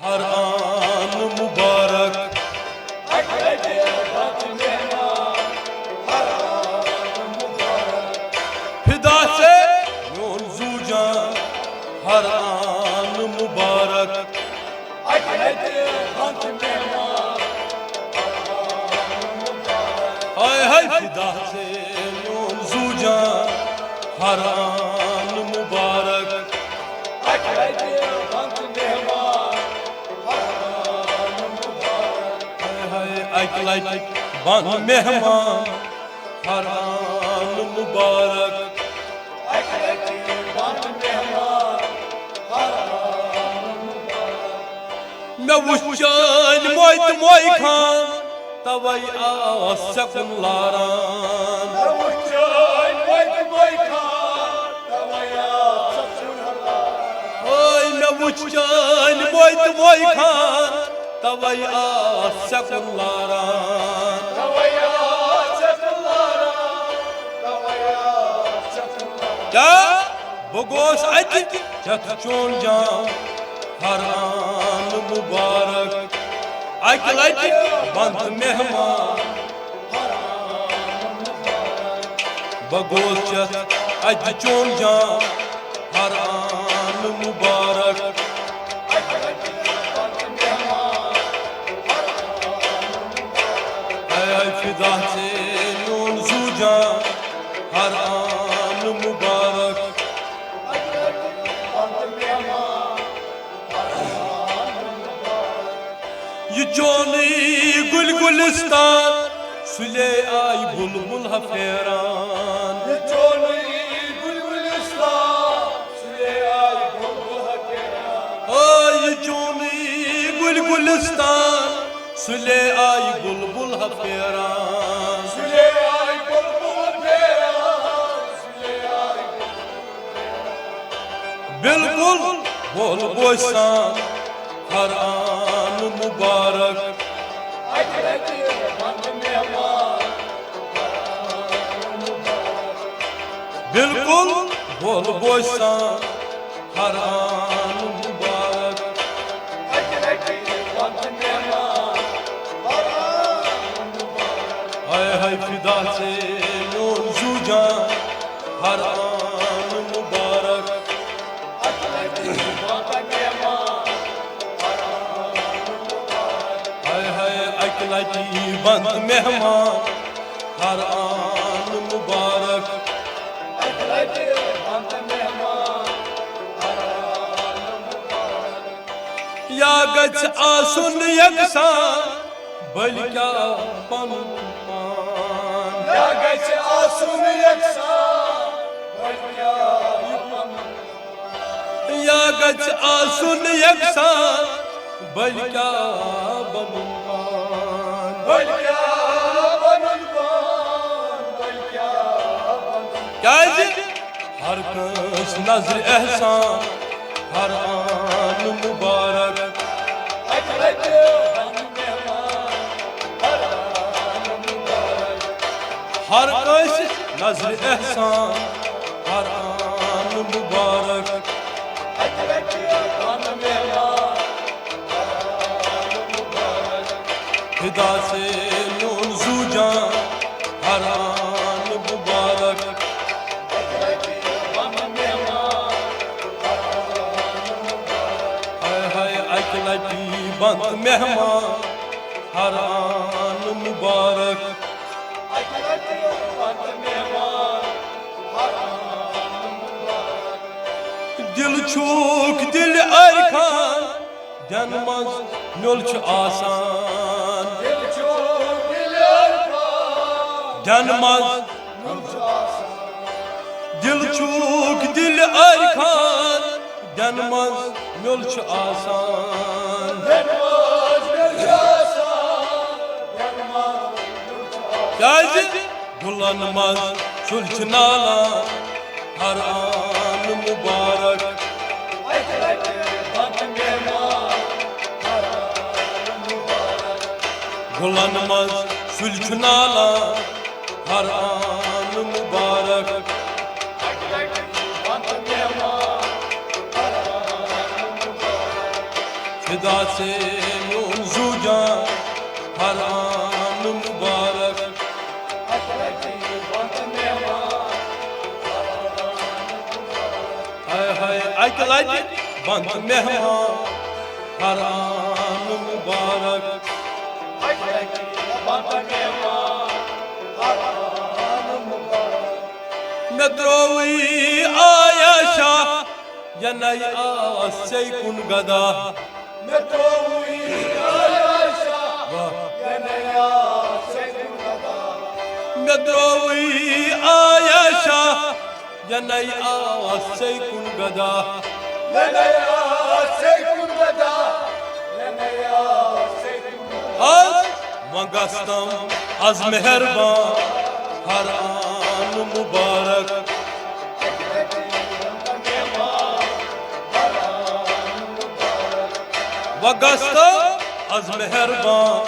हर आन मुबारक फिदा से यूं जूजा हर आन मुबारक हाय हाय फिदा से यूं जूजा हर आन मुबारक अकि लटि बन मेहमान हर आन मुबारक मे वुच चान मोत मोय खान तवै आस सकून लारान मे वुच चान मोत मोय खान तवै आस सकून लारान क्या बह गोस अति चथ चोन जान हर आन मुबारक अकि लटि बंद मेहमान बह गोस चथ अति चोन जान हर आन मुबारक फिदा से यूं जूजा हर आन मुबारक ये चोनी गुल गुलिस्तान सुले आई बुलबुल हफेरान ये चोनी गुल गुलिस्तान सुले आई बुलबुल हफेरान ओ ये चोनी गुल गुलिस्तान सुले आई बुलबुल हफेरान सुले आई बुलबुल हफेरान सुले आई बिल्कुल बोल बोसान हर आन मुबारक बिल्कुल बोल बोसान हर आन मुबारक हाय हाय फिदा से यूं जूजा हर आन मुबारक हाय हाय अकि लटि बंद मेहमान हर आन मुबारक या गछ आसुन यकसान बल क्या पनुन पान या गछ आसुन यकसान बल क्या या गछ आसुन यकसान बल क्या पनुन पान बल क्या पनुन पान बल क्या क्या हर कस नजर एहसान हर आन मुबारक हर कस नजर एहसान हर आन मुबारक फिदा से यूं जूजा हर आन मुबारक हाय हाय अकि लटि बंद मेहमान हर आन मुबारक दिल छूक दिल अरखान दन मज म्युल आसान दन मज दिल छूक दिल अरखान दन मज म्युल आसान क्या गुलन मज सुलझ नाला हर आन मुबारक गुलन मज सुलझ नाला हर आन मुबारक फिदा से यूं जूजा हर आन मुबारक हाय हाय अक लट बंद मेहमान हर आन मुबारक मे द्रोवी आयशा यनई आसे कुन गदा मे द्रोवी आयशा यनई आसे कुन गदा मे द्रोवी आयशा यनई आसे कुन गदा यनई आसे कुन गदा यनई आसे कुन गदा वगस्तम az मेहरबान हर आन मुबारक वगस्त az मेहरबान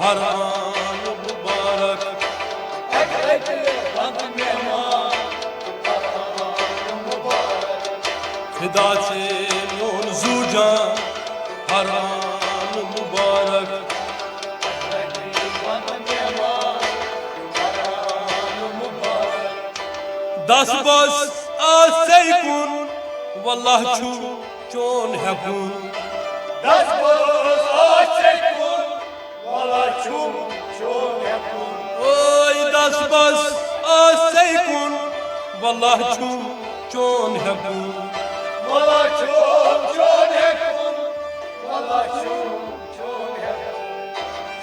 हर आन मुबारक फिदा से यूं जूजा हर आन मुबारक दस बस आसे कुन वल्लाह छु चोन हेकुन दस बस आसे कुन वल्लाह छु चोन हेकुन ओय दस बस आसे कुन वल्लाह छु चोन हेकुन वल्लाह छु चोन हेकुन वल्लाह छु चोन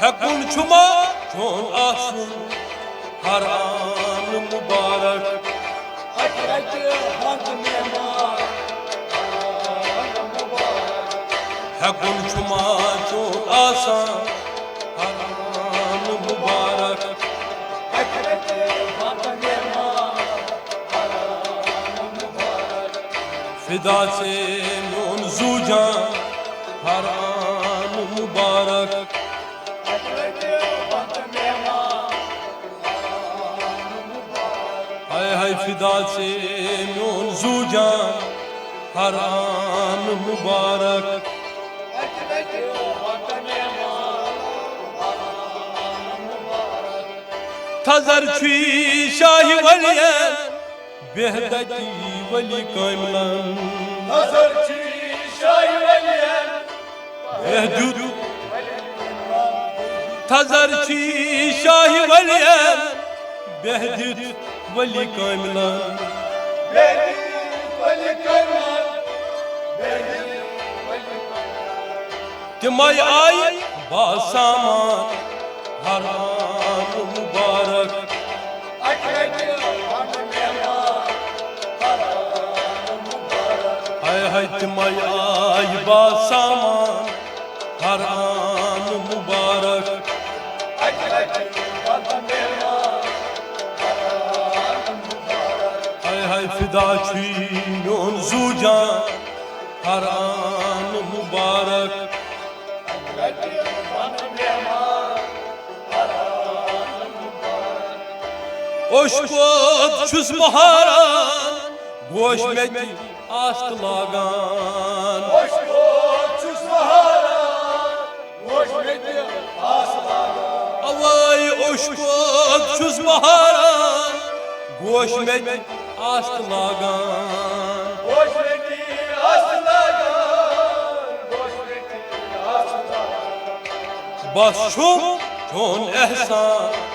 हेकुन छुमा चोन आसुन हर आन मुबारक हेकुन छुमा चोन आसान हर आन मुबारक फिदा से यूं जूजा हर आन मुबारक हाय हाय फिदा से यूं जूजा हर आन मुबारक थजर छी शाही वलियन बेहदती वली कामलन थजर छी शाही वलियन बेहदत थजर छी शाही वलियन बेहदत वली कामलन तिमय आई बासामान हर आन मुबारक हाय हाय तिमय आई बासामान हर आन मुबारक हाय हाय फिदा छी यूं जूजा हर आन मुबारक ओशकोत छुस बहारान गोश में आस्त लागान ओशकोत छुस बहारान गोश में आस्त लागान अवय ओशकोत छुस बहारान गोश में आस्त लागान गोश में आस्त लागान गोश में आस्त लागान बस शुम चोन एहसान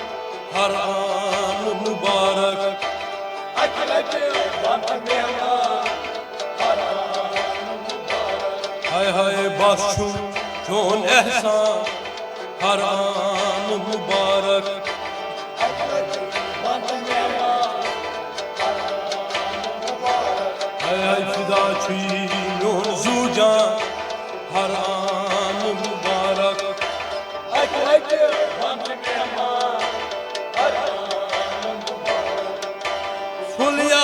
हर आन मुबारक हाय हाय बाशु चोन एहसान हर आन मुबारक हाय हाय फिदा छी यूं जूजा हर आन मुबारक फुलिया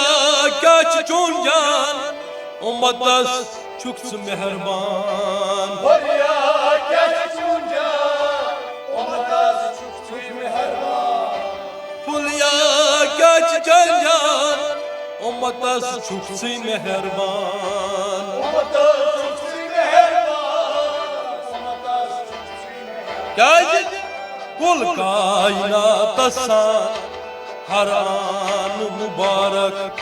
क्या चून जान उम्मतस चुक्स मेहरबान फुलिया क्या चून जान उम्मतस चुक्स मेहरबान फुलिया क्या चून जान उम्मतस चुक्स मेहरबान उम्मतस चुक्स मेहरबान Kâz kul kainat san har an mübarek.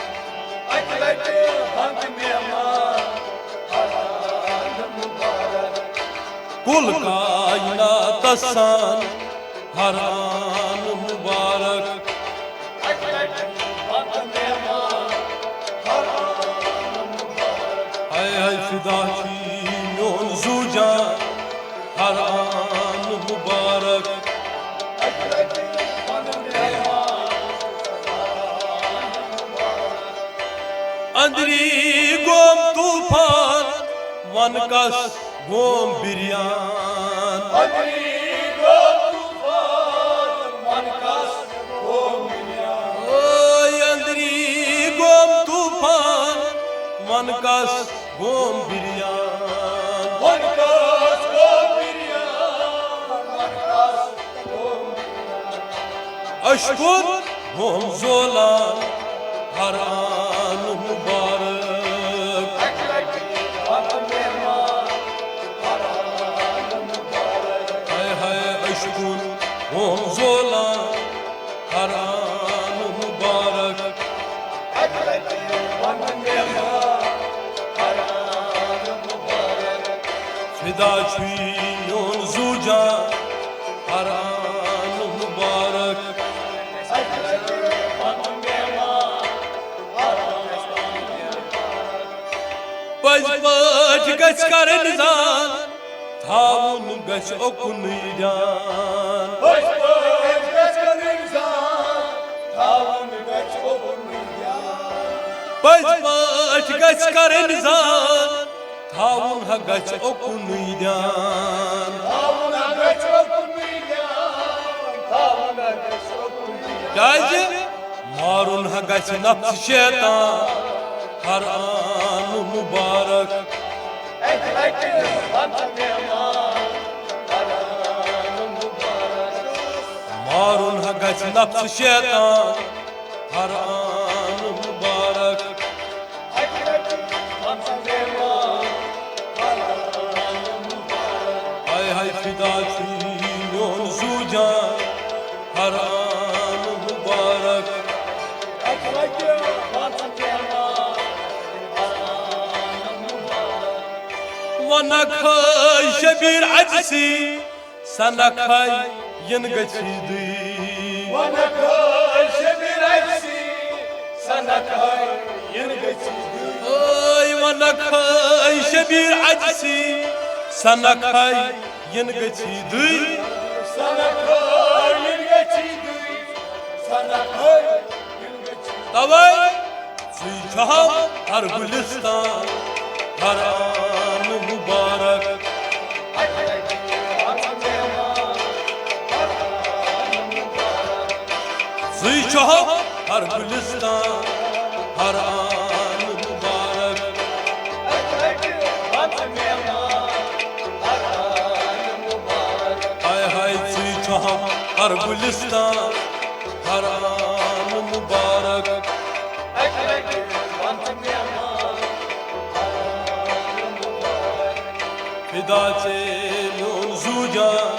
Kul kainat san har an mübarek. Hay hay fida çiğnyon zucan har an mübarek. Andri gom tufan vankas gom biryan. Andri gom tufan vankas gom biryan. Oy andri gom tufan vankas gom biryan. Vankas gom biryan. Vankas gom biryan. Aşkın gom zolan har an mübarek. Hay hay aşkın gom zolan har an mübarek. Fida çiğnyon zucan har an mübarek. Baş baş geç karın zan tavun geç okunuydan. Baş baş geç kanırsan, tavun geç okunuryan. Baş baş geç karın zan tavun geç okunuydan. Tavuna geç okunuryan. Tavuna geç okunuryan. Kâz marun geç nafs şeytan har an mübarek. Marun geç nafs şeytan har an mübarek. Hay hay fida çiğnyon zucan har an mübarek. Vanakay şebir acsi sanakay yengeçidi. Vanakay şebir etsi, sanakay yengeçidi. Oy vanakay şebir acsi sanakay yengeçidi. Sanakay yengeçidi. Sanakay yengeçidi. Davay çiğçaham har gülistan har an mübarek. Çiğçaham har gülistan har an mübarek. Hay hay çiğçaham har gülistan har an mübarek. Fida çiğnyon zucan